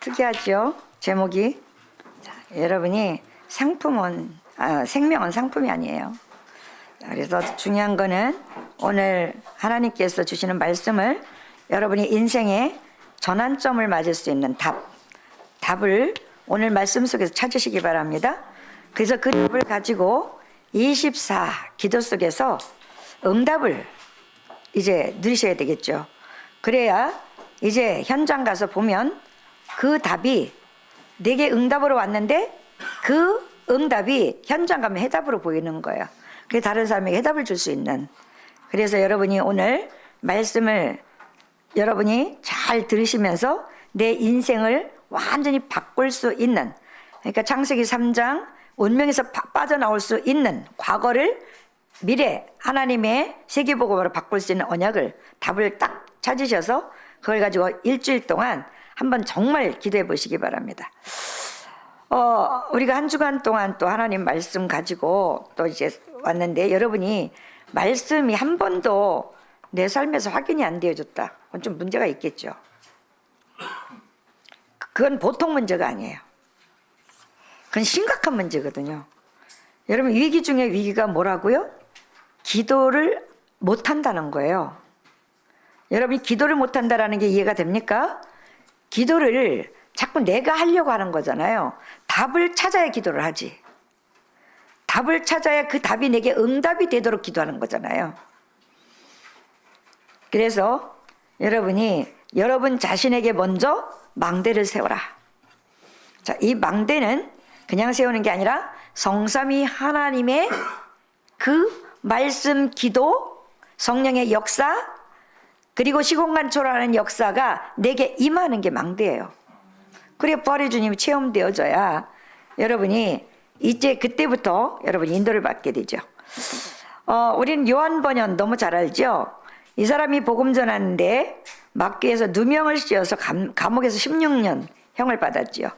특이하죠? 제목이. 자, 여러분이 생명은 상품이 아니에요. 그래서 중요한 거는 오늘 하나님께서 주시는 말씀을 여러분이 인생의 전환점을 맞을 수 있는 답을 오늘 말씀 속에서 찾으시기 바랍니다. 그래서 그 답을 가지고 24 기도 속에서 응답을 이제 누리셔야 되겠죠. 그래야 이제 현장 가서 보면 그 답이 내게 응답으로 왔는데 그 응답이 현장 가면 해답으로 보이는 거예요. 그게 다른 사람에게 해답을 줄 수 있는. 그래서 여러분이 오늘 말씀을 여러분이 잘 들으시면서 내 인생을 완전히 바꿀 수 있는, 그러니까 창세기 3장 운명에서 빠져나올 수 있는 과거를 미래 하나님의 세계복음으로 바꿀 수 있는 언약을 답을 딱 찾으셔서 그걸 가지고 일주일 동안 한번 정말 기도해 보시기 바랍니다. 우리가 한 주간 동안 또 하나님 말씀 가지고 또 이제 왔는데 여러분이 말씀이 한 번도 내 삶에서 확인이 안 되어졌다. 그건 좀 문제가 있겠죠. 그건 보통 문제가 아니에요. 그건 심각한 문제거든요. 여러분 위기 중에 위기가 뭐라고요? 기도를 못한다는 거예요. 여러분이 기도를 못한다는 게 이해가 됩니까? 기도를 자꾸 내가 하려고 하는 거잖아요. 답을 찾아야 기도를 하지. 답을 찾아야 그 답이 내게 응답이 되도록 기도하는 거잖아요. 그래서 여러분이 여러분 자신에게 먼저 망대를 세워라. 자, 이 망대는 그냥 세우는 게 아니라 성삼위 하나님의 그 말씀, 기도, 성령의 역사, 그리고 시공간 초월하는 역사가 내게 임하는 게 망대예요. 그래 부활의 주님이 체험되어져야 여러분이 이제 그때부터 여러분이 인도를 받게 되죠. 우리는 요한 번연 너무 잘 알죠? 이 사람이 복음 전하는데 막귀에서 누명을 씌워서 감옥에서 16년 형을 받았지요.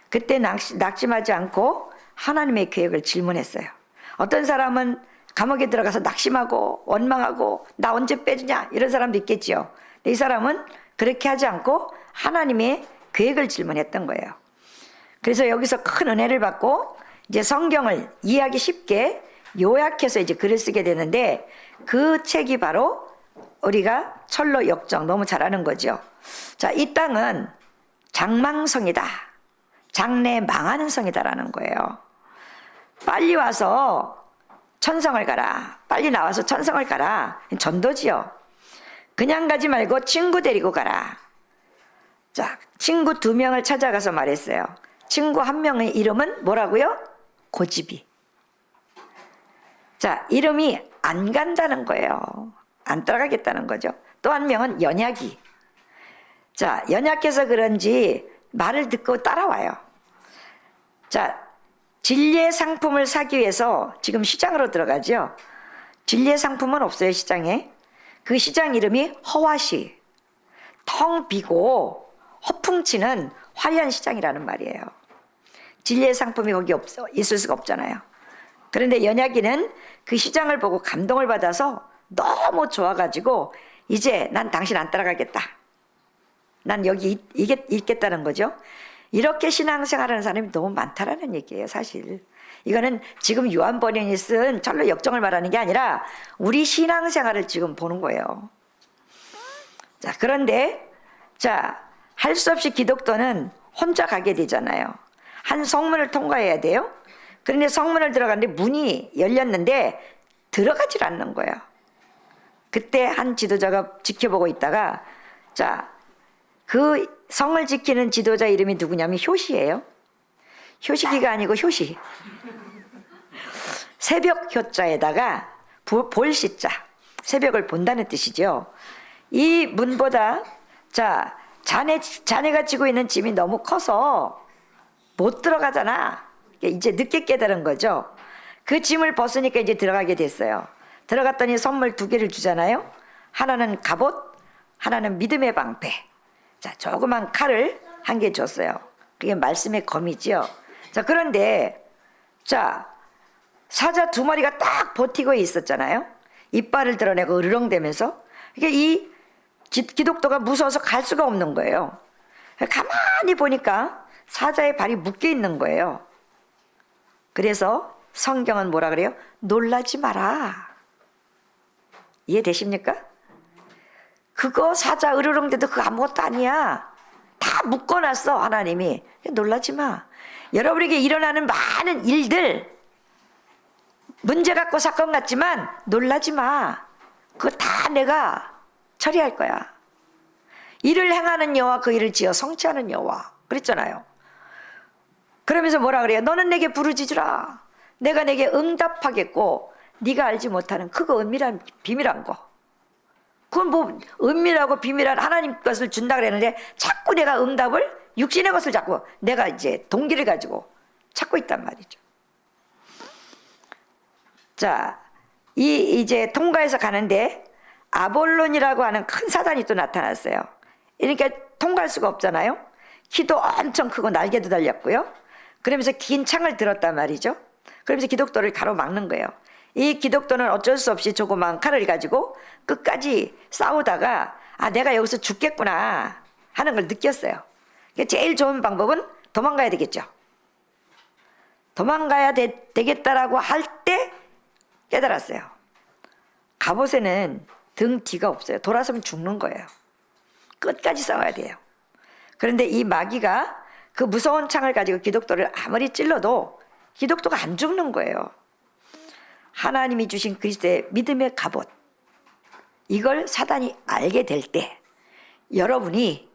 그때 낙심하지 않고 하나님의 계획을 질문했어요. 어떤 사람은 감옥에 들어가서 낙심하고 원망하고 나 언제 빼주냐 이런 사람도 있겠지요. 근데 이 사람은 그렇게 하지 않고 하나님의 계획을 질문했던 거예요. 그래서 여기서 큰 은혜를 받고 이제 성경을 이해하기 쉽게 요약해서 이제 글을 쓰게 되는데 그 책이 바로 우리가 철로 역정 너무 잘 아는 거죠. 자, 이 땅은 장망성이다. 장래 망하는 성이다라는 거예요. 빨리 와서 천성을 가라. 빨리 나와서 천성을 가라. 전도지요. 그냥 가지 말고 친구 데리고 가라. 자, 친구 2명을 찾아가서 말했어요. 친구 1명의 이름은 뭐라고요? 고집이. 자, 이름이 안 간다는 거예요. 안 따라가겠다는 거죠. 또 1명은 연약이. 자, 연약해서 그런지 말을 듣고 따라와요. 자, 진리의 상품을 사기 위해서 지금 시장으로 들어가죠. 진리의 상품은 없어요, 시장에. 그 시장 이름이 허화시. 텅 비고 허풍치는 화려한 시장이라는 말이에요. 진리의 상품이 거기 있을 수가 없잖아요. 그런데 연약이는 그 시장을 보고 감동을 받아서 너무 좋아가지고 이제 난 당신 안 따라가겠다. 난 여기 있겠다는 거죠. 이렇게 신앙생활하는 사람이 너무 많다라는 얘기예요, 사실. 이거는 지금 요한 번연이 쓴 철로 역정을 말하는 게 아니라 우리 신앙생활을 지금 보는 거예요. 자, 그런데 할 수 없이 기독교는 혼자 가게 되잖아요. 한 성문을 통과해야 돼요. 그런데 성문을 들어갔는데 문이 열렸는데 들어가질 않는 거예요. 그때 한 지도자가 지켜보고 있다가 그 성을 지키는 지도자 이름이 누구냐면 효시예요. 효시기가 아니고 효시. 새벽 효자에다가 볼시자. 새벽을 본다는 뜻이죠. 이 문보다 자네가 지고 있는 짐이 너무 커서 못 들어가잖아. 이제 늦게 깨달은 거죠. 그 짐을 벗으니까 이제 들어가게 됐어요. 들어갔더니 선물 2개를 주잖아요. 하나는 갑옷, 하나는 믿음의 방패. 자, 조그만 칼을 1개 줬어요. 그게 말씀의 검이지요. 자, 그런데 사자 2마리가 딱 버티고 있었잖아요. 이빨을 드러내고 으르렁대면서. 그러니까 이 기독교가 무서워서 갈 수가 없는 거예요. 가만히 보니까 사자의 발이 묶여 있는 거예요. 그래서 성경은 뭐라 그래요? 놀라지 마라. 이해되십니까? 그거 사자 으르렁대도 그거 아무것도 아니야. 다 묶어놨어 하나님이. 놀라지 마. 여러분에게 일어나는 많은 일들, 문제 같고 사건 같지만 놀라지 마. 그거 다 내가 처리할 거야. 일을 행하는 여호와 그 일을 지어 성취하는 여호와 그랬잖아요. 그러면서 뭐라 그래요? 너는 내게 부르짖으라. 내가 내게 응답하겠고 네가 알지 못하는 크고 은밀한 비밀한 거. 그건 뭐 은밀하고 비밀한 하나님 것을 준다 그랬는데 자꾸 내가 응답을 육신의 것을 자꾸 내가 이제 동기를 가지고 찾고 있단 말이죠. 자, 이제 통과해서 가는데 아볼론이라고 하는 큰 사단이 또 나타났어요. 그러니까 통과할 수가 없잖아요. 키도 엄청 크고 날개도 달렸고요. 그러면서 긴 창을 들었단 말이죠. 그러면서 기독도를 가로막는 거예요. 이 기독도는 어쩔 수 없이 조그만 칼을 가지고 끝까지 싸우다가 내가 여기서 죽겠구나 하는 걸 느꼈어요. 제일 좋은 방법은 도망가야 되겠죠. 도망가야 되겠다라고 할 때 깨달았어요. 갑옷에는 등 뒤가 없어요. 돌아서면 죽는 거예요. 끝까지 싸워야 돼요. 그런데 이 마귀가 그 무서운 창을 가지고 기독도를 아무리 찔러도 기독도가 안 죽는 거예요. 하나님이 주신 그리스도의 믿음의 갑옷, 이걸 사단이 알게 될 때 여러분이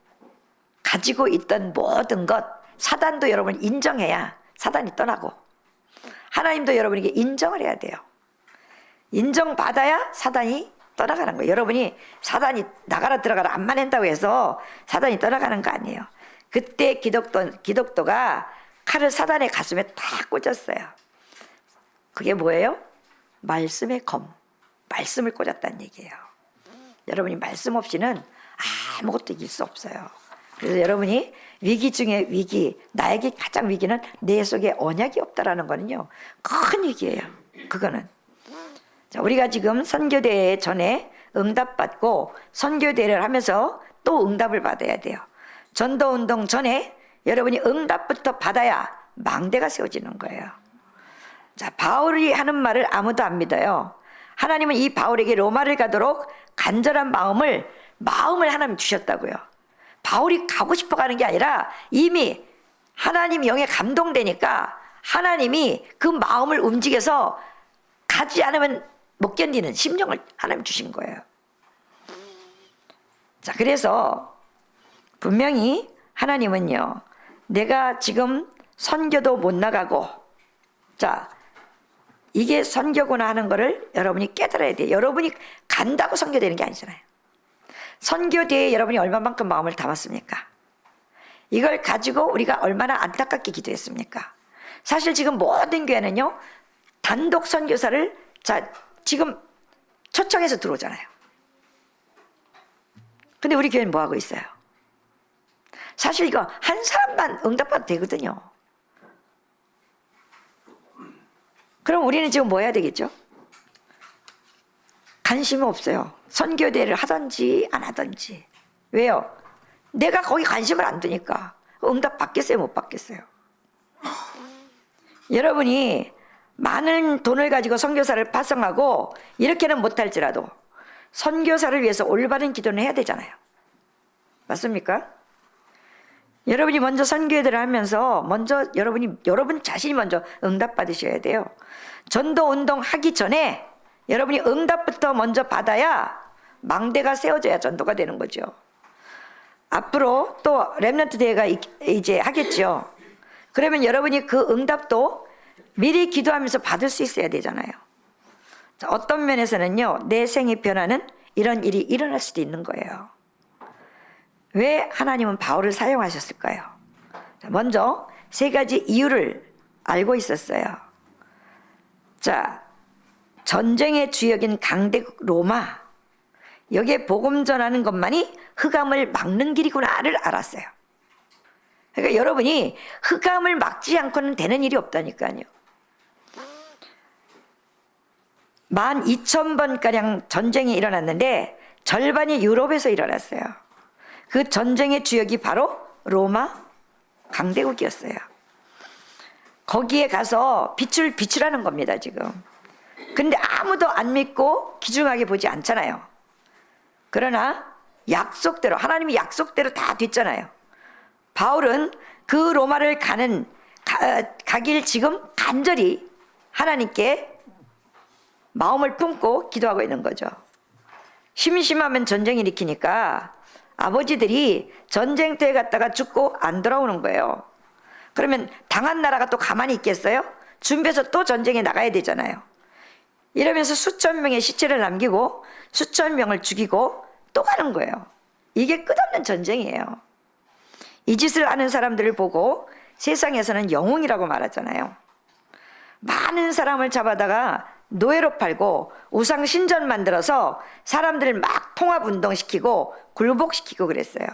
가지고 있던 모든 것, 사단도 여러분을 인정해야 사단이 떠나고 하나님도 여러분에게 인정을 해야 돼요. 인정받아야 사단이 떠나가는 거예요. 여러분이 사단이 나가라 들어가라 안만 한다고 해서 사단이 떠나가는 거 아니에요. 그때 기독도가 칼을 사단의 가슴에 탁 꽂았어요. 그게 뭐예요? 말씀의 검, 말씀을 꽂았다는 얘기예요. 여러분이 말씀 없이는 아무것도 이길 수 없어요. 그래서 여러분이 위기 중에 위기, 나에게 가장 위기는 내 속에 언약이 없다라는 거는요, 큰 위기예요. 그거는. 자, 우리가 지금 선교대회 전에 응답받고 선교대회를 하면서 또 응답을 받아야 돼요. 전도운동 전에 여러분이 응답부터 받아야 망대가 세워지는 거예요. 자, 바울이 하는 말을 아무도 안 믿어요. 하나님은 이 바울에게 로마를 가도록 간절한 마음을 하나님 주셨다고요. 바울이 가고 싶어 가는 게 아니라 이미 하나님 영에 감동되니까 하나님이 그 마음을 움직여서 가지 않으면 못 견디는 심령을 하나님 주신 거예요. 자, 그래서 분명히 하나님은요, 내가 지금 선교도 못 나가고, 자, 이게 선교구나 하는 거를 여러분이 깨달아야 돼요. 여러분이 간다고 선교되는 게 아니잖아요. 선교대에 여러분이 얼마만큼 마음을 담았습니까? 이걸 가지고 우리가 얼마나 안타깝게 기도했습니까? 사실 지금 모든 교회는요, 단독 선교사를 지금 초청해서 들어오잖아요. 근데 우리 교회는 뭐 하고 있어요? 사실 이거 한 사람만 응답받아도 되거든요. 그럼 우리는 지금 뭐 해야 되겠죠? 관심이 없어요. 선교대회를 하든지 안 하든지. 왜요? 내가 거기 관심을 안 두니까. 응답 받겠어요? 못 받겠어요? 여러분이 많은 돈을 가지고 선교사를 파송하고 이렇게는 못할지라도 선교사를 위해서 올바른 기도는 해야 되잖아요. 맞습니까? 여러분이 먼저 선교회들을 하면서 먼저 여러분 자신이 먼저 응답 받으셔야 돼요. 전도 운동 하기 전에 여러분이 응답부터 먼저 받아야 망대가 세워져야 전도가 되는 거죠. 앞으로 또 렘넌트 대회가 이제 하겠죠. 그러면 여러분이 그 응답도 미리 기도하면서 받을 수 있어야 되잖아요. 자, 어떤 면에서는요, 내 생이 변하는 이런 일이 일어날 수도 있는 거예요. 왜 하나님은 바울을 사용하셨을까요? 먼저 세 가지 이유를 알고 있었어요. 자, 전쟁의 주역인 강대국 로마, 여기에 복음 전하는 것만이 흑암을 막는 길이구나를 알았어요. 그러니까 여러분이 흑암을 막지 않고는 되는 일이 없다니까요. 12,000번가량 전쟁이 일어났는데 절반이 유럽에서 일어났어요. 그 전쟁의 주역이 바로 로마 강대국이었어요. 거기에 가서 빛을 비추라는 겁니다, 지금. 근데 아무도 안 믿고 귀중하게 보지 않잖아요. 그러나 약속대로, 하나님이 약속대로 다 됐잖아요. 바울은 그 로마를 가길 지금 간절히 하나님께 마음을 품고 기도하고 있는 거죠. 심심하면 전쟁 일으키니까 아버지들이 전쟁터에 갔다가 죽고 안 돌아오는 거예요. 그러면 당한 나라가 또 가만히 있겠어요? 준비해서 또 전쟁에 나가야 되잖아요. 이러면서 수천 명의 시체를 남기고 수천 명을 죽이고 또 가는 거예요. 이게 끝없는 전쟁이에요. 이 짓을 아는 사람들을 보고 세상에서는 영웅이라고 말하잖아요. 많은 사람을 잡아다가 노예로 팔고 우상 신전 만들어서 사람들을 막 통합운동시키고 굴복시키고 그랬어요.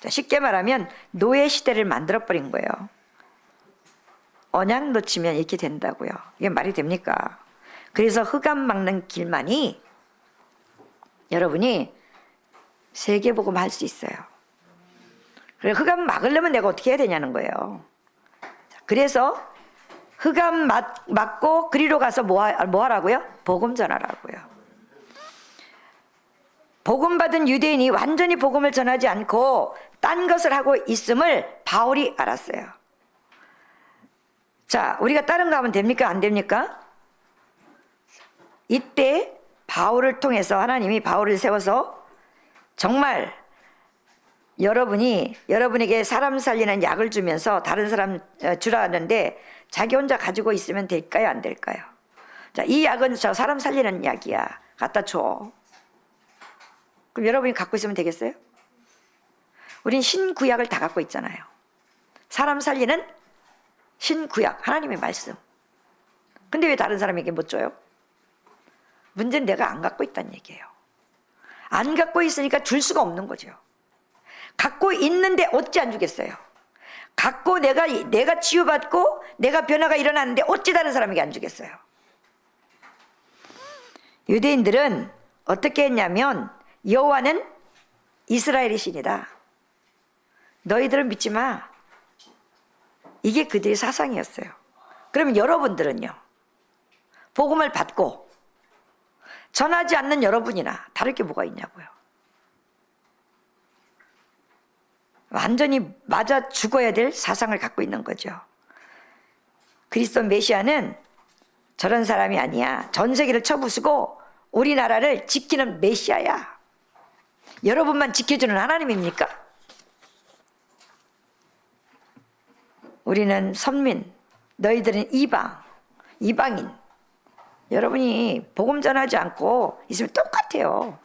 쉽게 말하면 노예 시대를 만들어버린 거예요. 언약 놓치면 이렇게 된다고요. 이게 말이 됩니까? 그래서 흑암 막는 길만이 여러분이 세계복음 할 수 있어요. 그래, 흑암 막으려면 내가 어떻게 해야 되냐는 거예요. 그래서 흑암 막고 그리로 가서 뭐 하라고요? 복음 전하라고요. 복음 받은 유대인이 완전히 복음을 전하지 않고 딴 것을 하고 있음을 바울이 알았어요. 자, 우리가 다른 거 하면 됩니까? 안 됩니까? 이때 바울을 통해서 하나님이 바울을 세워서 정말 여러분에게 사람 살리는 약을 주면서 다른 사람 주라는데 자기 혼자 가지고 있으면 될까요? 안 될까요? 자, 이 약은 저 사람 살리는 약이야. 갖다 줘. 그럼 여러분이 갖고 있으면 되겠어요? 우린 신구약을 다 갖고 있잖아요. 사람 살리는 신구약, 하나님의 말씀. 근데 왜 다른 사람에게 못 줘요? 문제는 내가 안 갖고 있다는 얘기예요. 안 갖고 있으니까 줄 수가 없는 거죠. 갖고 있는데 어찌 안 주겠어요? 갖고 내가 치유받고 내가 변화가 일어났는데 어찌 다른 사람에게 안 주겠어요? 유대인들은 어떻게 했냐면 여호와는 이스라엘의 신이다. 너희들은 믿지 마. 이게 그들의 사상이었어요. 그러면 여러분들은요, 복음을 받고 전하지 않는 여러분이나 다를 게 뭐가 있냐고요. 완전히 맞아 죽어야 될 사상을 갖고 있는 거죠. 그리스도 메시아는 저런 사람이 아니야. 전 세계를 쳐부수고 우리나라를 지키는 메시아야. 여러분만 지켜주는 하나님입니까? 우리는 선민, 너희들은 이방인. 여러분이 복음 전하지 않고 있으면 똑같아요.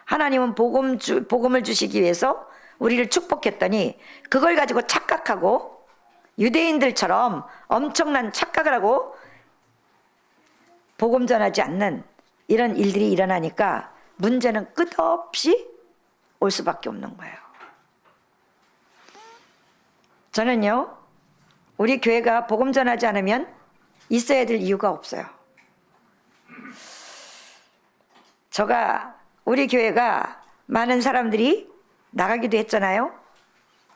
하나님은 복음을 주시기 위해서 우리를 축복했더니 그걸 가지고 착각하고 유대인들처럼 엄청난 착각을 하고 복음 전하지 않는 이런 일들이 일어나니까 문제는 끝없이 올 수밖에 없는 거예요. 저는요, 우리 교회가 복음 전하지 않으면 있어야 될 이유가 없어요. 우리 교회가 많은 사람들이 나가기도 했잖아요.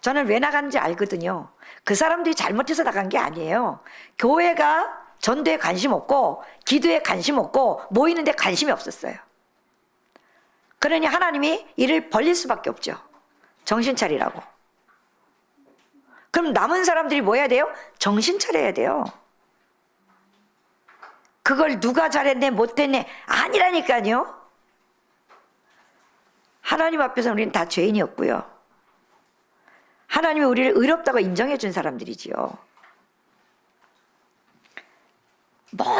저는 왜 나가는지 알거든요. 그 사람들이 잘못해서 나간 게 아니에요. 교회가 전도에 관심 없고 기도에 관심 없고 모이는데 관심이 없었어요. 그러니 하나님이 이를 벌릴 수밖에 없죠. 정신 차리라고. 그럼 남은 사람들이 뭐 해야 돼요? 정신 차려야 돼요. 그걸 누가 잘했네 못했네 아니라니까요. 하나님 앞에서 우리는 다 죄인이었고요. 하나님이 우리를 의롭다고 인정해 준 사람들이지요.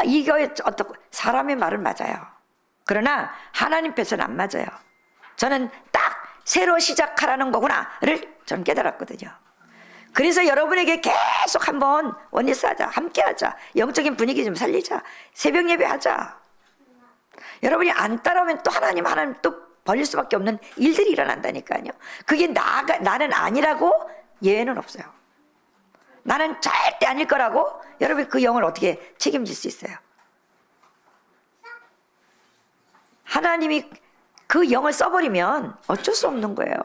이거 어떻고 사람의 말은 맞아요. 그러나 하나님 편에서는 안 맞아요. 저는 딱 새로 시작하라는 거구나를 저는 깨달았거든요. 그래서 여러분에게 계속 한번 원리스 하자, 함께 하자, 영적인 분위기 좀 살리자, 새벽 예배 하자. 여러분이 안 따라오면 또 하나님 또 벌릴 수밖에 없는 일들이 일어난다니까요. 그게 나는 아니라고 예외는 없어요. 나는 절대 아닐 거라고 여러분이 그 영을 어떻게 책임질 수 있어요? 하나님이 그 영을 써버리면 어쩔 수 없는 거예요.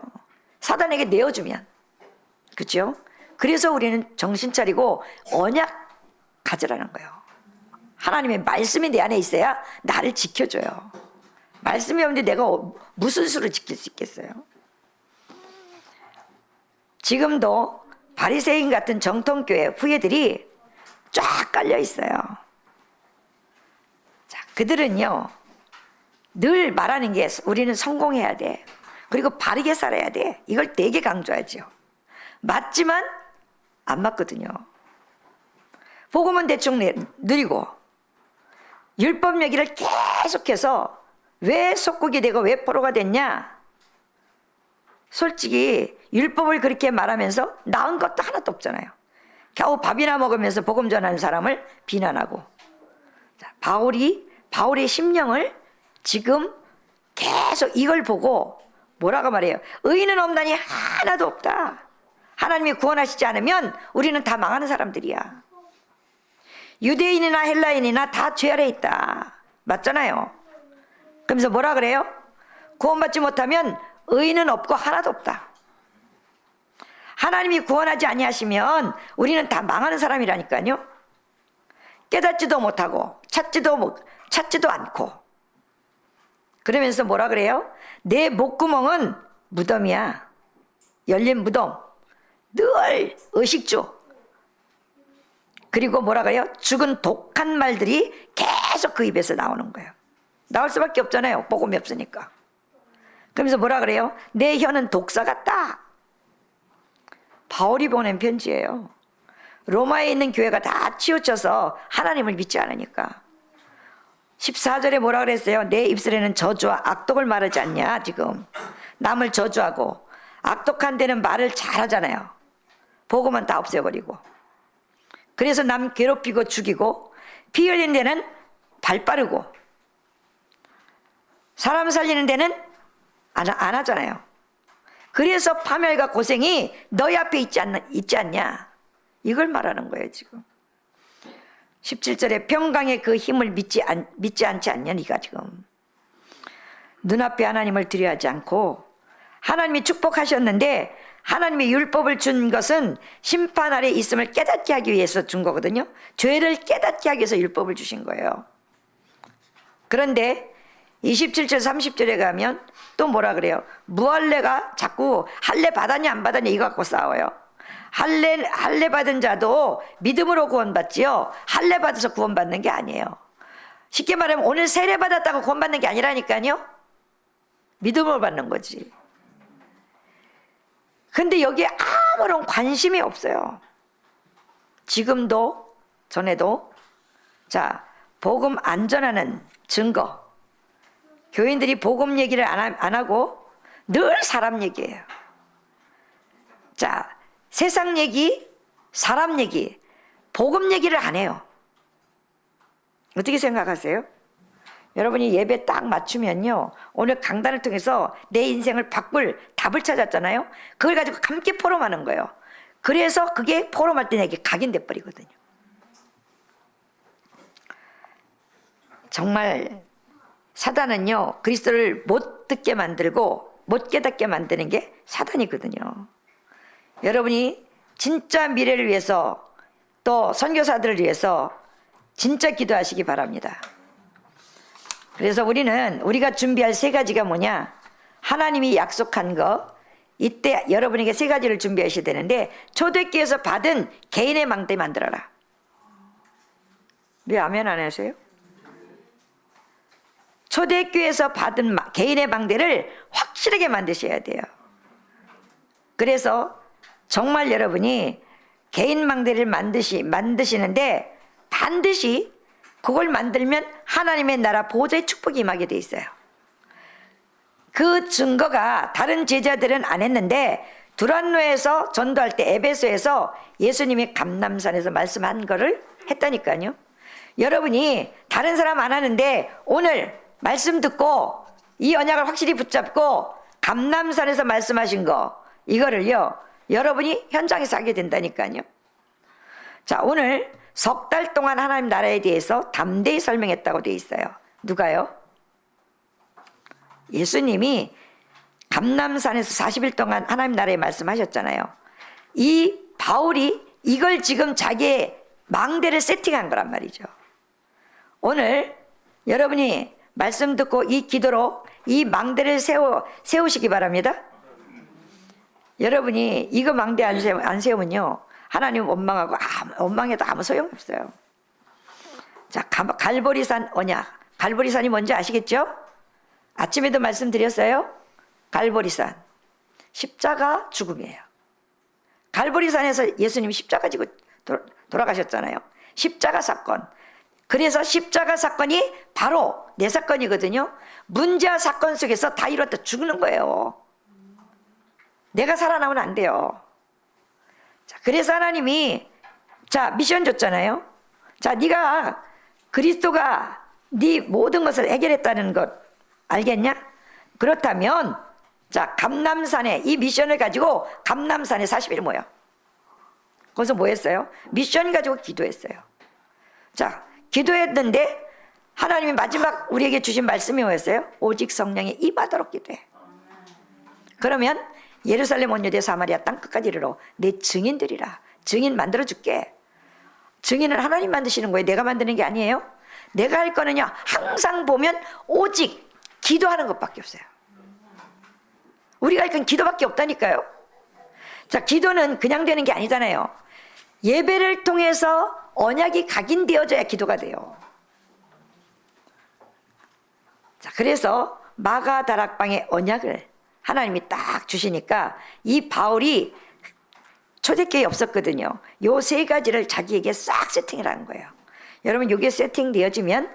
사단에게 내어주면. 그렇죠? 그래서 우리는 정신 차리고 언약 가지라는 거예요. 하나님의 말씀이 내 안에 있어야 나를 지켜줘요. 말씀이 없는데 내가 무슨 수를 지킬 수 있겠어요? 지금도 바리새인 같은 정통교회 후예들이 쫙 깔려 있어요. 자, 그들은요 늘 말하는 게 우리는 성공해야 돼. 그리고 바르게 살아야 돼. 이걸 되게 강조하죠. 맞지만 안 맞거든요. 복음은 대충 느리고 율법 얘기를 계속해서 왜 속국이 되고 왜 포로가 됐냐? 솔직히 율법을 그렇게 말하면서 나은 것도 하나도 없잖아요. 겨우 밥이나 먹으면서 복음 전하는 사람을 비난하고. 자, 바울의 심령을 지금 계속 이걸 보고 뭐라고 말해요? 의인은 없나니 하나도 없다. 하나님이 구원하시지 않으면 우리는 다 망하는 사람들이야. 유대인이나 헬라인이나 다 죄 아래 있다. 맞잖아요. 그러면서 뭐라 그래요? 구원받지 못하면 의인은 없고 하나도 없다. 하나님이 구원하지 아니하시면 우리는 다 망하는 사람이라니까요. 깨닫지도 못하고 찾지도 않고. 그러면서 뭐라 그래요? 내 목구멍은 무덤이야. 열린 무덤. 늘 의식주. 그리고 뭐라 그래요? 죽은 독한 말들이 계속 그 입에서 나오는 거예요. 나올 수밖에 없잖아요. 복음이 없으니까. 그러면서 뭐라 그래요? 내 혀는 독사 같다. 바울이 보낸 편지예요. 로마에 있는 교회가 다 치우쳐서 하나님을 믿지 않으니까. 14절에 뭐라 그랬어요? 내 입술에는 저주와 악독을 말하지 않냐 지금. 남을 저주하고 악독한 데는 말을 잘하잖아요. 복음은 다 없애버리고. 그래서 남 괴롭히고 죽이고 피 흘리는 데는 발 빠르고 사람 살리는 데는 안 하잖아요. 그래서 파멸과 고생이 너희 앞에 있지 않냐. 이걸 말하는 거예요 지금. 17절에 평강의 그 힘을 믿지 않지 않냐 네가 지금. 눈앞에 하나님을 두려워하지 않고 하나님이 축복하셨는데 하나님이 율법을 준 것은 심판 아래 있음을 깨닫게 하기 위해서 준 거거든요. 죄를 깨닫게 하기 위해서 율법을 주신 거예요. 그런데 27절 30절에 가면 또 뭐라 그래요? 무할례가 자꾸 할례 받았냐 안 받았냐 이거 갖고 싸워요. 할례 받은 자도 믿음으로 구원받지요. 할례 받아서 구원받는 게 아니에요. 쉽게 말하면 오늘 세례 받았다고 구원받는 게 아니라니까요. 믿음으로 받는 거지. 근데 여기에 아무런 관심이 없어요. 지금도 전에도 자 복음 안 전하는 증거. 교인들이 복음 얘기를 안 하고 늘 사람 얘기예요. 자 세상 얘기, 사람 얘기, 복음 얘기를 안 해요. 어떻게 생각하세요? 여러분이 예배 딱 맞추면요. 오늘 강단을 통해서 내 인생을 바꿀 답을 찾았잖아요. 그걸 가지고 함께 포럼하는 거예요. 그래서 그게 포럼할 때 내게 각인돼 버리거든요. 정말 사단은요. 그리스도를 못 듣게 만들고 못 깨닫게 만드는 게 사단이거든요. 여러분이 진짜 미래를 위해서 또 선교사들을 위해서 진짜 기도하시기 바랍니다. 그래서 우리가 준비할 세 가지가 뭐냐? 하나님이 약속한 거 이때 여러분에게 세 가지를 준비하셔야 되는데 초대교회에서 받은 개인의 망대 만들어라. 왜 아멘 안 하세요? 초대교회에서 받은 개인의 망대를 확실하게 만드셔야 돼요. 그래서 정말 여러분이 개인 망대를 만드시는데 반드시 그걸 만들면 하나님의 나라 보좌의 축복이 임하게 돼 있어요. 그 증거가 다른 제자들은 안 했는데 두란노에서 전도할 때 에베소에서 예수님이 감람산에서 말씀한 거를 했다니까요. 여러분이 다른 사람 안 하는데 오늘 말씀 듣고 이 언약을 확실히 붙잡고 감람산에서 말씀하신 거 이거를요 여러분이 현장에서 하게 된다니까요. 자 오늘 석 달 동안 하나님 나라에 대해서 담대히 설명했다고 되어 있어요. 누가요? 예수님이 감람산에서 40일 동안 하나님 나라에 말씀하셨잖아요. 이 바울이 이걸 지금 자기의 망대를 세팅한 거란 말이죠. 오늘 여러분이 말씀 듣고 이 기도로 이 망대를 세우시기 바랍니다. 여러분이 이거 망대 안 세우면요, 하나님 원망하고 원망해도 아무 소용이 없어요. 자, 갈보리산 언약. 갈보리산이 뭔지 아시겠죠? 아침에도 말씀드렸어요. 갈보리산, 십자가 죽음이에요. 갈보리산에서 예수님이 십자가 지고 돌아가셨잖아요. 십자가 사건. 그래서 십자가 사건이 바로 내 사건이거든요. 문제와 사건 속에서 다 이뤘다 죽는 거예요. 내가 살아나면 안 돼요. 자, 그래서 하나님이 미션 줬잖아요. 자, 네가 그리스도가 네 모든 것을 해결했다는 것 알겠냐? 그렇다면 감람산에 이 미션을 가지고 감람산에 40일 모여. 거기서 뭐 했어요? 미션 가지고 기도했어요. 기도했는데 하나님이 마지막 우리에게 주신 말씀이 뭐였어요? 오직 성령에 임하도록 기도해. 그러면 예루살렘 온 유대 사마리아 땅 끝까지 이르러 내 증인들이라. 증인 만들어줄게. 증인은 하나님 만드시는 거예요. 내가 만드는 게 아니에요. 내가 할 거는요, 항상 보면 오직 기도하는 것밖에 없어요. 우리가 할 건 기도밖에 없다니까요. 기도는 그냥 되는 게 아니잖아요. 예배를 통해서 언약이 각인되어져야 기도가 돼요. 그래서 마가 다락방의 언약을 하나님이 딱 주시니까 이 바울이 초대교회에 없었거든요. 요 세 가지를 자기에게 싹 세팅을 한 거예요. 여러분, 이게 세팅되어지면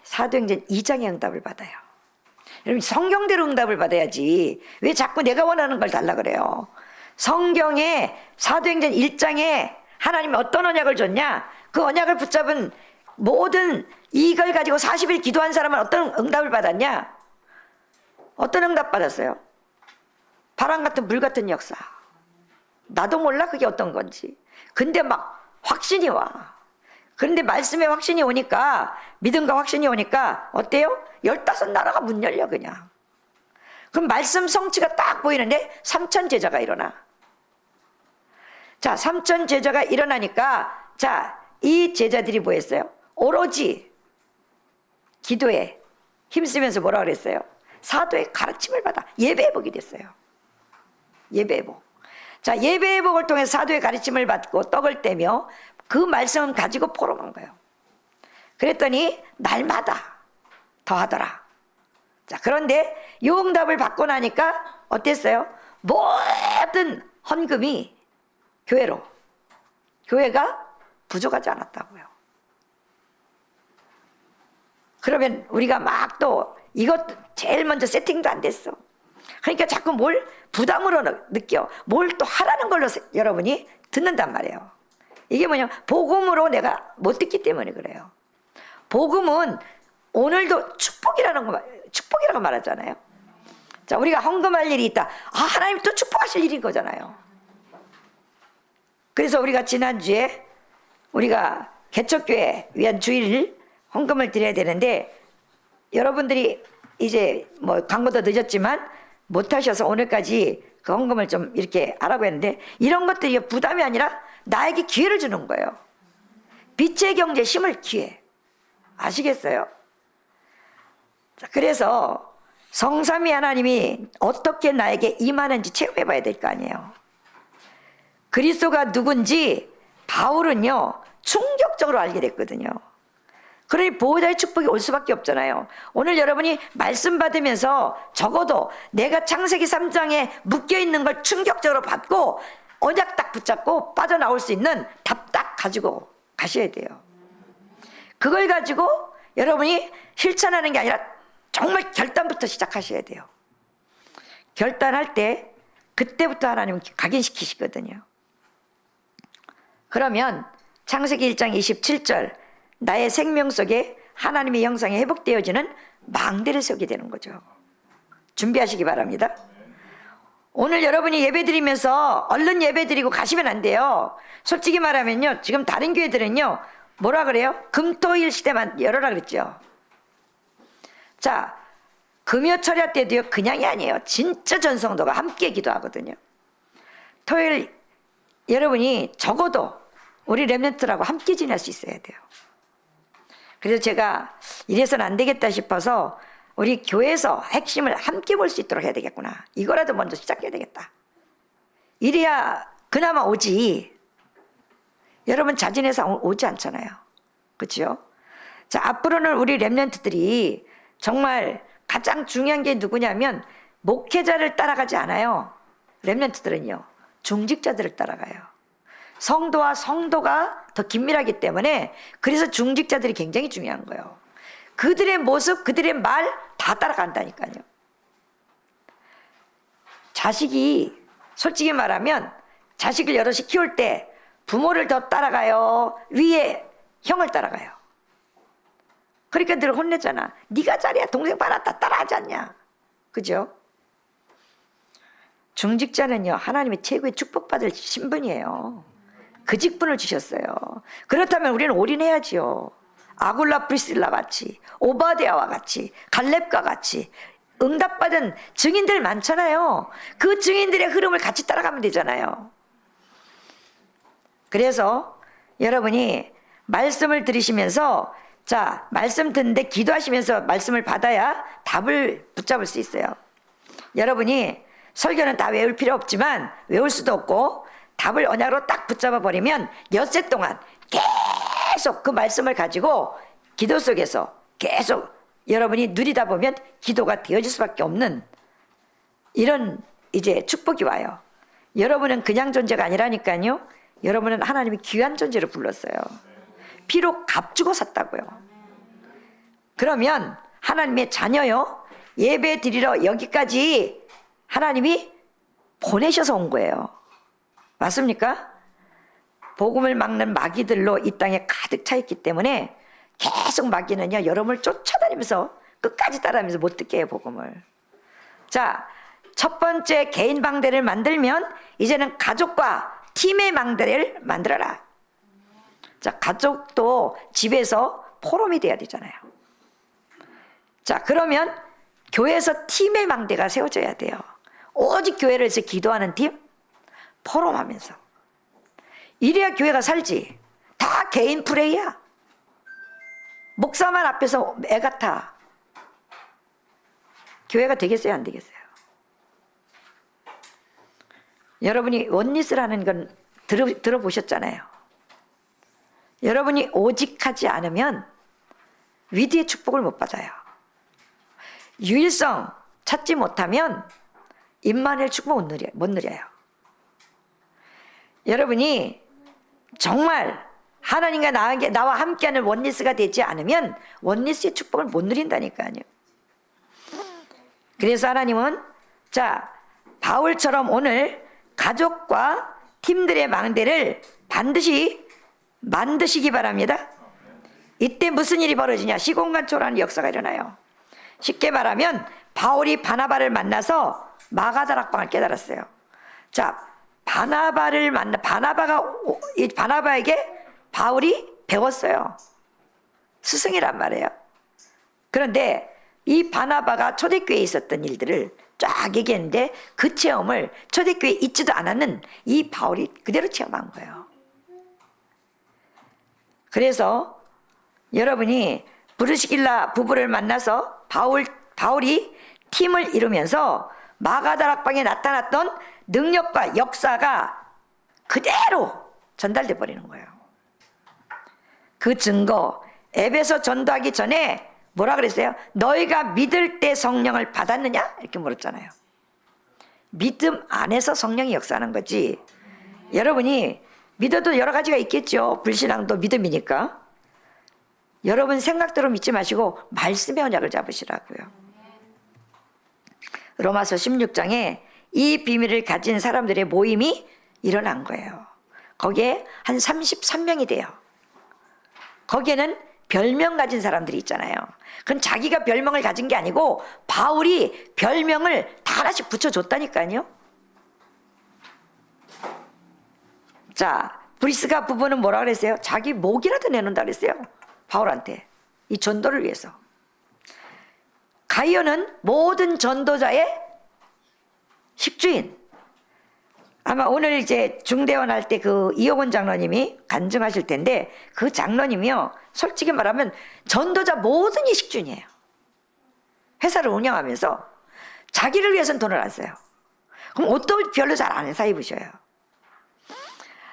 사도행전 2장의 응답을 받아요. 여러분, 성경대로 응답을 받아야지 왜 자꾸 내가 원하는 걸 달라 그래요. 성경에 사도행전 1장에 하나님이 어떤 언약을 줬냐, 그 언약을 붙잡은 모든 이걸 가지고 40일 기도한 사람은 어떤 응답을 받았냐? 어떤 응답 받았어요? 바람 같은 물 같은 역사. 나도 몰라 그게 어떤 건지. 근데 막 확신이 와. 그런데 말씀에 확신이 오니까, 믿음과 확신이 오니까 어때요? 15나라가 문 열려 그냥. 그럼 말씀 성취가 딱 보이는데 3천 제자가 일어나. 3천 제자가 일어나니까 이 제자들이 뭐 했어요? 오로지 기도에 힘쓰면서 뭐라 그랬어요? 사도의 가르침을 받아 예배회복이 됐어요. 예배회복. 예배회복을 통해 사도의 가르침을 받고 떡을 떼며 그 말씀을 가지고 포럼한 거예요. 그랬더니 날마다 더하더라. 그런데 이 응답을 받고 나니까 어땠어요? 모든 헌금이 교회로. 교회가 부족하지 않았다고요. 그러면 우리가 막 또 이것 제일 먼저 세팅도 안 됐어. 그러니까 자꾸 뭘 부담으로 느껴. 뭘 또 하라는 걸로 여러분이 듣는단 말이에요. 이게 뭐냐, 복음으로 내가 못 듣기 때문에 그래요. 복음은 오늘도 축복이라고 말하잖아요. 우리가 헌금할 일이 있다. 하나님 또 축복하실 일인 거잖아요. 그래서 우리가 지난주에 우리가 개척교회 위한 주일 헌금을 드려야 되는데, 여러분들이 이제 뭐 광고도 늦었지만 못하셔서 오늘까지 그 헌금을 좀 이렇게 하라고 했는데, 이런 것들이 부담이 아니라 나에게 기회를 주는 거예요. 빛의 경제 심을 기회. 아시겠어요? 그래서 성삼위 하나님이 어떻게 나에게 임하는지 체험해 봐야 될 거 아니에요. 그리스도가 누군지 바울은요 충격적으로 알게 됐거든요. 그러니 보호자의 축복이 올 수밖에 없잖아요. 오늘 여러분이 말씀 받으면서 적어도 내가 창세기 3장에 묶여있는 걸 충격적으로 받고 언약 딱 붙잡고 빠져나올 수 있는 답 딱 가지고 가셔야 돼요. 그걸 가지고 여러분이 실천하는 게 아니라 정말 결단부터 시작하셔야 돼요. 결단할 때 그때부터 하나님 각인시키시거든요. 그러면 창세기 1장 27절, 나의 생명 속에 하나님의 형상이 회복되어지는 망대를 세우게 되는 거죠. 준비하시기 바랍니다. 오늘 여러분이 예배드리면서 얼른 예배드리고 가시면 안 돼요. 솔직히 말하면요, 지금 다른 교회들은요 뭐라 그래요? 금토일 시대만 열어라 그랬죠. 자, 금요 철야 때도요 그냥이 아니에요. 진짜 전성도가 함께 기도하거든요. 토요일 여러분이 적어도 우리 렘넌트라고 함께 지낼 수 있어야 돼요. 그래서 제가 이래서는 안 되겠다 싶어서 우리 교회에서 핵심을 함께 볼 수 있도록 해야 되겠구나. 이거라도 먼저 시작해야 되겠다. 이래야 그나마 오지. 여러분 자진해서 오지 않잖아요. 그렇죠? 자, 앞으로는 우리 렘넌트들이 정말 가장 중요한 게 누구냐면 목회자를 따라가지 않아요. 렘넌트들은요. 중직자들을 따라가요. 성도와 성도가 더 긴밀하기 때문에 그래서 중직자들이 굉장히 중요한 거예요. 그들의 모습, 그들의 말 다 따라간다니까요. 자식이 솔직히 말하면 자식을 여럿이 키울 때 부모를 더 따라가요? 위에 형을 따라가요? 그러니까 늘 혼내잖아. 네가 잘해야 동생 빨았다 따라하지 않냐. 그죠? 중직자는요 하나님의 최고의 축복받을 신분이에요. 그 직분을 주셨어요. 그렇다면 우리는 올인해야지요. 아굴라 프리스라 같이, 오바댜와 같이, 갈렙과 같이 응답받은 증인들 많잖아요. 그 증인들의 흐름을 같이 따라가면 되잖아요. 그래서 여러분이 말씀을 들으시면서 자, 말씀 듣는데 기도하시면서 말씀을 받아야 답을 붙잡을 수 있어요. 여러분이 설교는 다 외울 필요 없지만 외울 수도 없고 답을 언약으로 딱 붙잡아 버리면 엿새 동안 계속 그 말씀을 가지고 기도 속에서 계속 여러분이 누리다 보면 기도가 되어질 수밖에 없는 이런 이제 축복이 와요. 여러분은 그냥 존재가 아니라니까요. 여러분은 하나님이 귀한 존재로 불렀어요. 피로 값주고 샀다고요. 그러면 하나님의 자녀요. 예배 드리러 여기까지 하나님이 보내셔서 온 거예요. 맞습니까? 복음을 막는 마귀들로 이 땅에 가득 차 있기 때문에 계속 마귀는요 여러분을 쫓아다니면서 끝까지 따라다니면서 못 듣게 해요 복음을. 자, 첫 번째 개인 망대를 만들면 이제는 가족과 팀의 망대를 만들어라. 자, 가족도 집에서 포럼이 돼야 되잖아요. 자, 그러면 교회에서 팀의 망대가 세워져야 돼요. 오직 교회를 해서 기도하는 팀, 포럼하면서. 이래야 교회가 살지. 다 개인 플레이야. 목사만 앞에서 애 같아. 교회가 되겠어요, 안 되겠어요? 여러분이 원리스라는 건 들어보셨잖아요. 여러분이 오직하지 않으면 위대의 축복을 못 받아요. 유일성 찾지 못하면 임마누엘 축복 못 누려요. 여러분이 정말 하나님과 나와 함께하는 원리스가 되지 않으면 원리스의 축복을 못 누린다니까요. 그래서 하나님은 자, 바울처럼 오늘 가족과 팀들의 망대를 반드시 만드시기 바랍니다. 이때 무슨 일이 벌어지냐? 시공간 초라한 역사가 일어나요. 쉽게 말하면 바울이 바나바를 만나서 마가다락방을 깨달았어요. 자, 바나바에게 바울이 배웠어요. 스승이란 말이에요. 그런데 이 바나바가 초대교회에 있었던 일들을 쫙 얘기했는데 그 체험을 초대교회에 있지도 않았는 이 바울이 그대로 체험한 거예요. 그래서 여러분이 브르시길라 부부를 만나서 바울이 팀을 이루면서 마가다락방에 나타났던 능력과 역사가 그대로 전달돼 버리는 거예요. 그 증거 에베소 전도하기 전에 뭐라 그랬어요? 너희가 믿을 때 성령을 받았느냐? 이렇게 물었잖아요. 믿음 안에서 성령이 역사하는 거지. 여러분이 믿어도 여러 가지가 있겠죠. 불신앙도 믿음이니까. 여러분 생각대로 믿지 마시고 말씀의 언약을 잡으시라고요. 로마서 16장에 이 비밀을 가진 사람들의 모임이 일어난 거예요. 거기에 한 33명이 돼요. 거기에는 별명 가진 사람들이 있잖아요. 그건 자기가 별명을 가진 게 아니고 바울이 별명을 다 하나씩 붙여줬다니까요. 자, 브리스가 부부는 뭐라 그랬어요? 자기 목이라도 내놓는다 그랬어요. 바울한테. 이 전도를 위해서. 가이오는 모든 전도자의 식주인. 아마 오늘 이제 중대원 할 때 그 이호곤 장로님이 간증하실 텐데, 그 장로님이요, 솔직히 말하면 전도자 모든 이 식준이에요. 회사를 운영하면서 자기를 위해서는 돈을 안 써요. 그럼 옷도 별로 잘 안 사 입으셔요.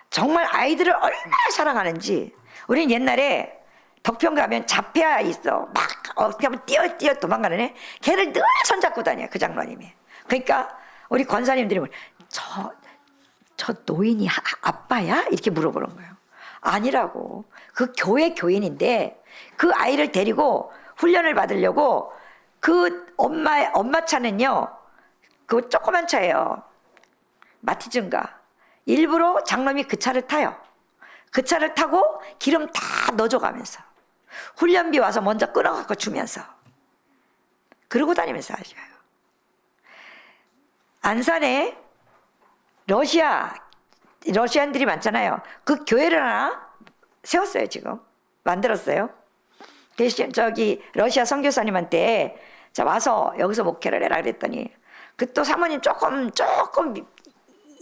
정말 아이들을 얼마나 사랑하는지. 우린 옛날에 덕평 가면 잡혀야 있어. 막 어떻게 하면 뛰어 도망가는 애. 걔를 늘 손잡고 다녀요, 그 장로님이. 그러니까 우리 권사님들이 저 노인이 아빠야? 이렇게 물어보는 거예요. 아니라고. 그 교회 교인인데 그 아이를 데리고 훈련을 받으려고 그 엄마 차는요, 그 조그만 차예요. 마티즈인가. 일부러 장로님이 그 차를 타요. 그 차를 타고 기름 다 넣어줘가면서 훈련비 와서 먼저 끊어갖고 주면서 그러고 다니면서 하셔요. 안산에 러시안들이 많잖아요. 그 교회를 하나 세웠어요. 지금 만들었어요. 저기 러시아 선교사님한테 자 와서 여기서 목회를 해라 그랬더니 그 또 사모님 조금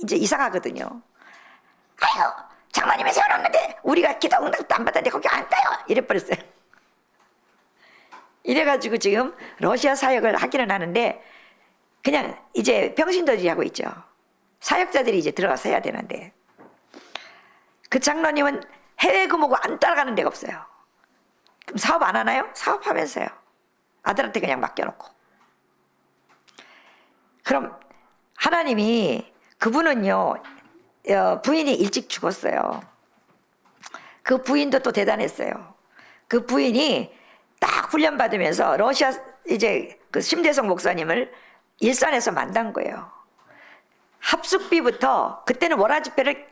이제 이상하거든요. 아유, 장로님이 세워놨는데 우리가 기도 응답도 안 받았는데 거기 안 가요. 이래버렸어요. 이래가지고 지금 러시아 사역을 하기는 하는데 그냥 이제 평신도들이 하고 있죠. 사역자들이 이제 들어가서 해야 되는데 그 장로님은 해외 근무고 안 따라가는 데가 없어요. 그럼 사업 안 하나요? 사업하면서요. 아들한테 그냥 맡겨놓고. 그럼 하나님이 그분은요, 부인이 일찍 죽었어요. 그 부인도 또 대단했어요. 그 부인이 딱 훈련받으면서 러시아 이제 그 심대성 목사님을 일산에서 만난 거예요. 합숙비부터 그때는 월화 집회를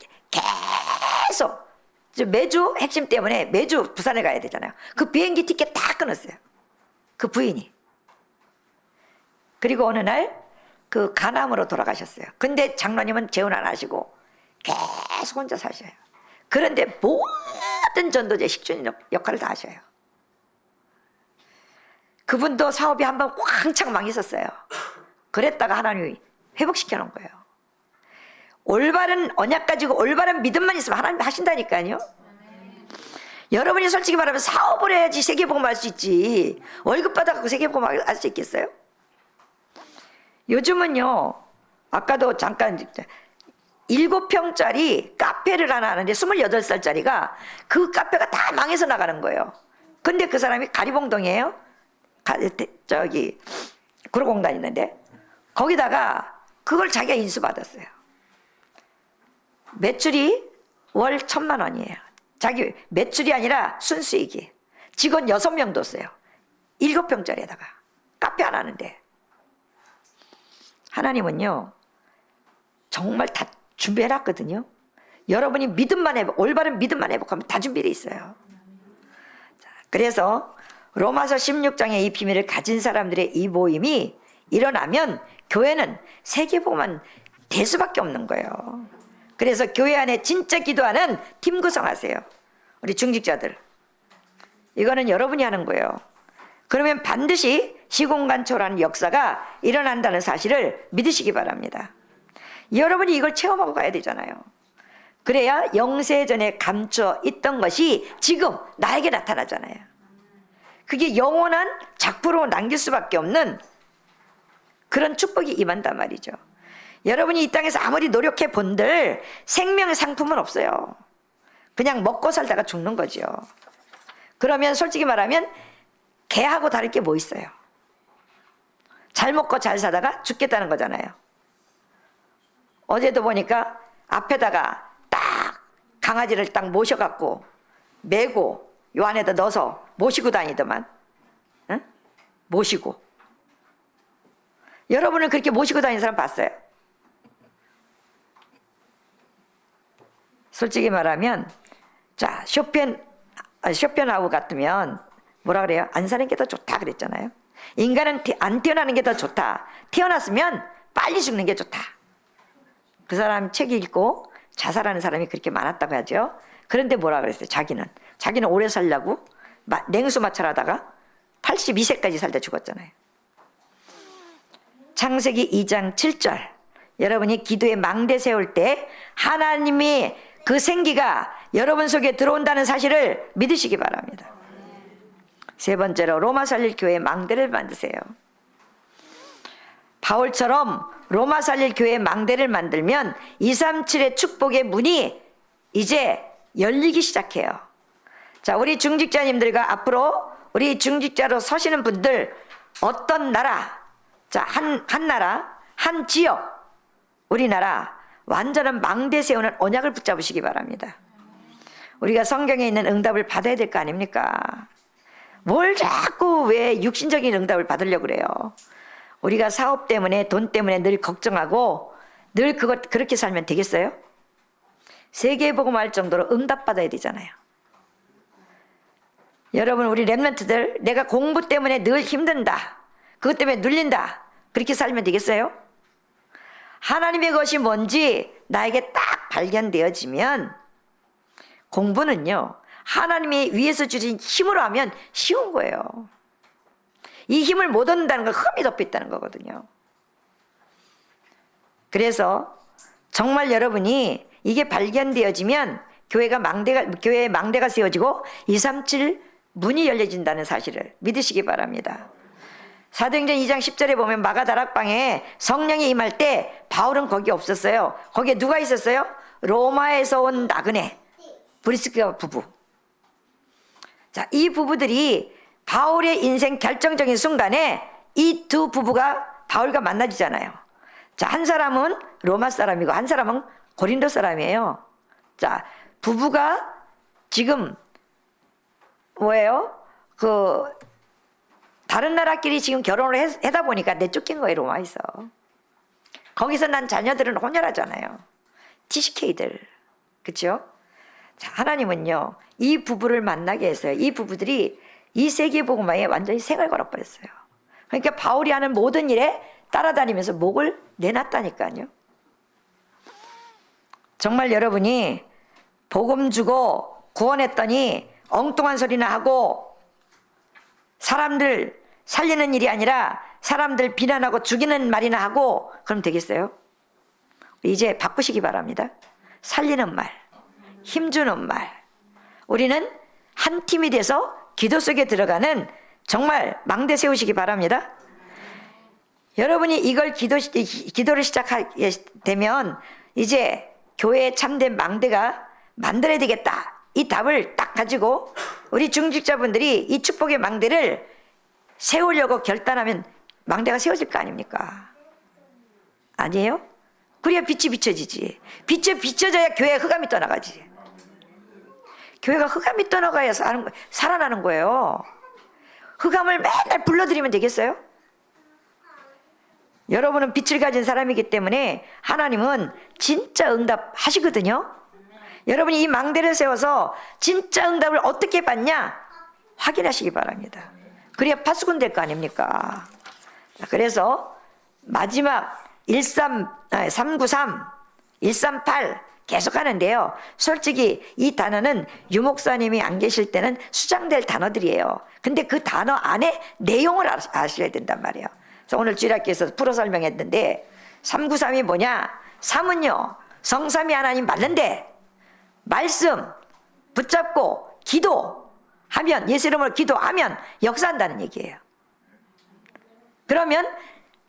계속 매주 핵심 때문에 매주 부산에 가야 되잖아요. 그 비행기 티켓 다 끊었어요. 그 부인이. 그리고 어느 날 그 간암으로 돌아가셨어요. 근데 장로님은 재혼 안 하시고 계속 혼자 사셔요. 그런데 모든 전도제 식준 역할을 다 하셔요. 그분도 사업이 한번 왕창 망했었어요. 그랬다가 하나님이 회복시켜 놓은 거예요. 올바른 언약 가지고 올바른 믿음만 있으면 하나님 하신다니까요. 여러분이 솔직히 말하면 사업을 해야지 세계복음 할 수 있지. 월급 받아갖고 세계복음 할 수 있겠어요? 요즘은요, 아까도 잠깐 7평짜리 카페를 하나 하는데 28살짜리가 그 카페가 다 망해서 나가는 거예요. 근데 그 사람이 가리봉동이에요. 저기 구로공단 있는데 거기다가 그걸 자기가 인수받았어요. 매출이 월 1,000만 원이에요. 자기 매출이 아니라 순수익이. 직원 6명 뒀어요. 7평짜리에다가 카페 안 하는데. 하나님은요, 정말 다 준비해놨거든요. 여러분이 믿음만 올바른 믿음만 회복하면 다 준비되어 있어요. 자, 그래서 로마서 16장의 이 비밀을 가진 사람들의 이 모임이 일어나면 교회는 세계복음만 될 수밖에 없는 거예요. 그래서 교회 안에 진짜 기도하는 팀 구성하세요. 우리 중직자들. 이거는 여러분이 하는 거예요. 그러면 반드시 시공간 초라는 역사가 일어난다는 사실을 믿으시기 바랍니다. 여러분이 이걸 체험하고 가야 되잖아요. 그래야 영세전에 감춰 있던 것이 지금 나에게 나타나잖아요. 그게 영원한 작부로 남길 수밖에 없는 그런 축복이 임한단 말이죠. 여러분이 이 땅에서 아무리 노력해 본들 생명의 상품은 없어요. 그냥 먹고 살다가 죽는 거죠. 그러면 솔직히 말하면 개하고 다를 게 뭐 있어요? 잘 먹고 잘 사다가 죽겠다는 거잖아요. 어제도 보니까 앞에다가 딱 강아지를 딱 모셔갖고 메고 요 안에다 넣어서 모시고 다니더만. 응? 모시고. 여러분은 그렇게 모시고 다니는 사람 봤어요? 솔직히 말하면 자 쇼펜하우 같으면 뭐라 그래요? 안 사는 게 더 좋다 그랬잖아요. 인간은 안 태어나는 게 더 좋다. 태어났으면 빨리 죽는 게 좋다. 그 사람 책 읽고 자살하는 사람이 그렇게 많았다고 하죠. 그런데 뭐라 그랬어요? 자기는 오래 살려고 냉수 마찰하다가 82세까지 살다 죽었잖아요. 창세기 2장 7절 여러분이 기도에 망대 세울 때 하나님이 그 생기가 여러분 속에 들어온다는 사실을 믿으시기 바랍니다. 세 번째로 로마 살릴 교회 망대를 만드세요. 바울처럼 로마 살릴 교회 망대를 만들면 237의 축복의 문이 이제 열리기 시작해요. 자, 우리 중직자님들과 앞으로 우리 중직자로 서시는 분들 어떤 나라, 자, 한 나라, 한 지역, 우리나라 완전한 망대 세우는 언약을 붙잡으시기 바랍니다. 우리가 성경에 있는 응답을 받아야 될 거 아닙니까? 뭘 자꾸 왜 육신적인 응답을 받으려고 그래요? 우리가 사업 때문에 돈 때문에 늘 걱정하고 늘 그렇게 살면 되겠어요? 세계복음할 정도로 응답받아야 되잖아요. 여러분, 우리 렘넌트들 내가 공부 때문에 늘 힘든다, 그것 때문에 눌린다, 그렇게 살면 되겠어요? 하나님의 것이 뭔지 나에게 딱 발견되어지면 공부는요, 하나님이 위에서 주신 힘으로 하면 쉬운 거예요. 이 힘을 못 얻는다는 건 흠이 덮여 있다는 거거든요. 그래서 정말 여러분이 이게 발견되어지면 교회에 망대가 세워지고 237 문이 열려진다는 사실을 믿으시기 바랍니다. 사도행전 2장 10절에 보면 마가다락방에 성령이 임할 때 바울은 거기 없었어요. 거기에 누가 있었어요? 로마에서 온 나그네 브리스가 부부. 자, 이 부부들이 바울의 인생 결정적인 순간에 이 두 부부가 바울과 만나지잖아요. 자, 한 사람은 로마 사람이고 한 사람은 고린도 사람이에요. 자, 부부가 지금 뭐예요? 다른 나라끼리 지금 결혼을 하다 보니까 내쫓긴 거예요, 로마에서. 거기서 난 자녀들은 혼혈하잖아요. TCK들. 그렇죠? 자, 하나님은요, 이 부부를 만나게 했어요. 이 부부들이 이 세계복음화에 완전히 생을 걸어버렸어요. 그러니까 바울이 하는 모든 일에 따라다니면서 목을 내놨다니까요. 정말 여러분이 복음 주고 구원했더니 엉뚱한 소리나 하고 사람들 살리는 일이 아니라 사람들 비난하고 죽이는 말이나 하고 그럼 되겠어요? 이제 바꾸시기 바랍니다. 살리는 말, 힘주는 말. 우리는 한 팀이 돼서 기도 속에 들어가는 정말 망대 세우시기 바랍니다. 여러분이 이걸 기도를 시작하게 되면 이제 교회에 참된 망대가 만들어야 되겠다. 이 답을 딱 가지고 우리 중직자분들이 이 축복의 망대를 세우려고 결단하면 망대가 세워질 거 아닙니까? 아니에요? 그래야 빛이 비춰지지. 빛이 비춰져야 교회에 흑암이 떠나가지. 교회가 흑암이 떠나가야 살아나는 거예요. 흑암을 맨날 불러들이면 되겠어요? 여러분은 빛을 가진 사람이기 때문에 하나님은 진짜 응답하시거든요. 여러분이 이 망대를 세워서 진짜 응답을 어떻게 받냐 확인하시기 바랍니다. 그래야 파수꾼 될 거 아닙니까? 그래서 마지막 393, 138 계속 하는데요. 솔직히 이 단어는 유 목사님이 안 계실 때는 수장될 단어들이에요. 근데 그 단어 안에 내용을 아셔야 된단 말이에요. 그래서 오늘 주일학교에서 풀어 설명했는데 393이 뭐냐? 3은요 성삼위 하나님 맞는데 말씀 붙잡고 기도하면, 예수 이름으로 기도하면 역사한다는 얘기예요. 그러면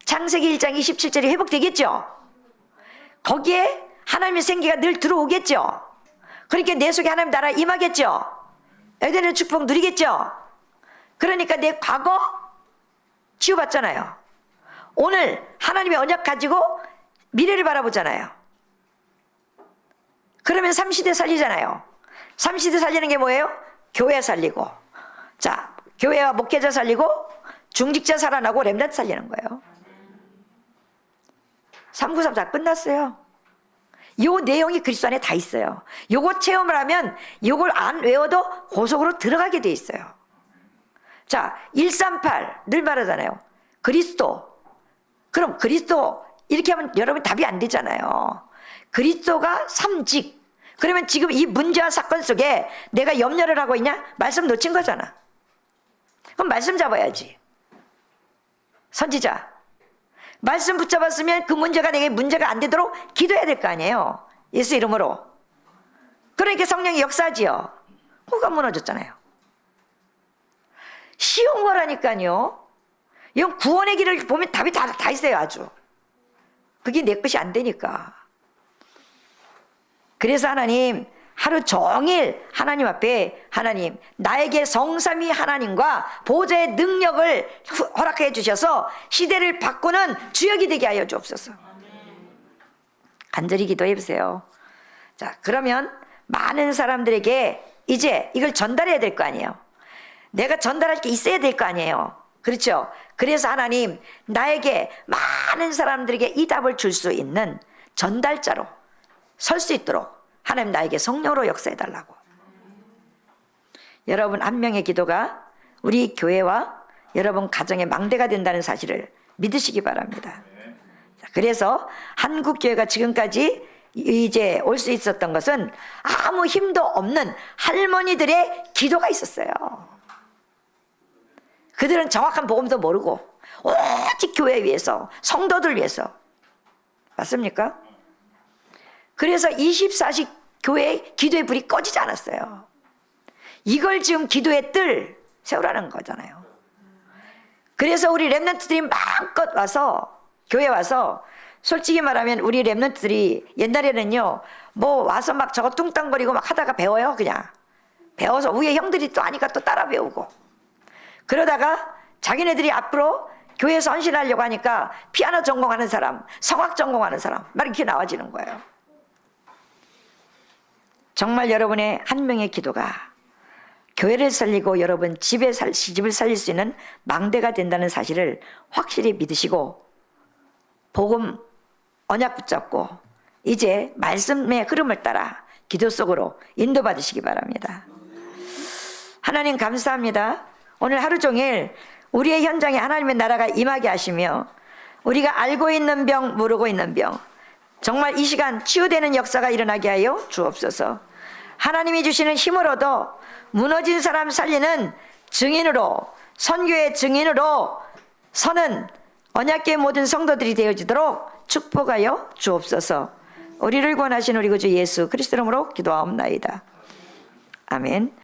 창세기 1장 27절이 회복되겠죠? 거기에 하나님의 생기가 늘 들어오겠죠? 그러니까 내 속에 하나님 나라 임하겠죠? 에덴의 축복 누리겠죠? 그러니까 내 과거 치유받잖아요. 오늘 하나님의 언약 가지고 미래를 바라보잖아요. 그러면 3시대 살리잖아요. 3시대 살리는 게 뭐예요? 교회 살리고, 자, 교회와 목회자 살리고, 중직자 살아나고 렘넌트 살리는 거예요. 393 다 끝났어요. 요 내용이 그리스도 안에 다 있어요. 요거 체험을 하면 요걸 안 외워도 고속으로 들어가게 돼 있어요. 자, 138 늘 말하잖아요. 그리스도. 그럼 그리스도 이렇게 하면 여러분 답이 안 되잖아요. 그리스도가 삼직. 그러면 지금 이 문제와 사건 속에 내가 염려를 하고 있냐? 말씀 놓친 거잖아. 그럼 말씀 잡아야지. 선지자. 말씀 붙잡았으면 그 문제가 내게 문제가 안 되도록 기도해야 될 거 아니에요. 예수 이름으로. 그러니까 성령이 역사지요. 뭐가 무너졌잖아요. 쉬운 거라니까요. 이건 구원의 길을 보면 답이 다 있어요. 아주. 그게 내 것이 안 되니까. 그래서 하나님 하루 종일 하나님 앞에 하나님 나에게 성삼위 하나님과 보좌의 능력을 허락해 주셔서 시대를 바꾸는 주역이 되게 하여 주옵소서. 간절히 기도해 보세요. 자, 그러면 많은 사람들에게 이제 이걸 전달해야 될 거 아니에요. 내가 전달할 게 있어야 될 거 아니에요. 그렇죠? 그래서 하나님 나에게 많은 사람들에게 이 답을 줄 수 있는 전달자로 설 수 있도록 하나님 나에게 성령으로 역사해달라고. 여러분 한 명의 기도가 우리 교회와 여러분 가정의 망대가 된다는 사실을 믿으시기 바랍니다. 그래서 한국교회가 지금까지 이제 올 수 있었던 것은 아무 힘도 없는 할머니들의 기도가 있었어요. 그들은 정확한 복음도 모르고 오직 교회 위해서 성도들 위해서. 맞습니까? 그래서 24시 교회 기도의 불이 꺼지지 않았어요. 이걸 지금 기도의 뜰 세우라는 거잖아요. 그래서 우리 랩런트들이 마음껏 와서 교회 와서 솔직히 말하면 우리 랩런트들이 옛날에는요 뭐 와서 막 저거 뚱땅거리고 막 하다가 배워요. 그냥 배워서 위에 형들이 또 하니까 또 따라 배우고 그러다가 자기네들이 앞으로 교회에서 헌신하려고 하니까 피아노 전공하는 사람, 성악 전공하는 사람 막 이렇게 나와지는 거예요. 정말 여러분의 한 명의 기도가 교회를 살리고 여러분 집을 살릴 수 있는 망대가 된다는 사실을 확실히 믿으시고 복음 언약 붙잡고 이제 말씀의 흐름을 따라 기도 속으로 인도받으시기 바랍니다. 하나님 감사합니다. 오늘 하루 종일 우리의 현장에 하나님의 나라가 임하게 하시며 우리가 알고 있는 병 모르고 있는 병 정말 이 시간 치유되는 역사가 일어나게 하여 주옵소서. 하나님이 주시는 힘으로도 무너진 사람 살리는 증인으로 선교의 증인으로 서는 언약궤 모든 성도들이 되어지도록 축복하여 주옵소서. 우리를 구원하신 우리 구주 예수 그리스도 이름으로 기도하옵나이다. 아멘.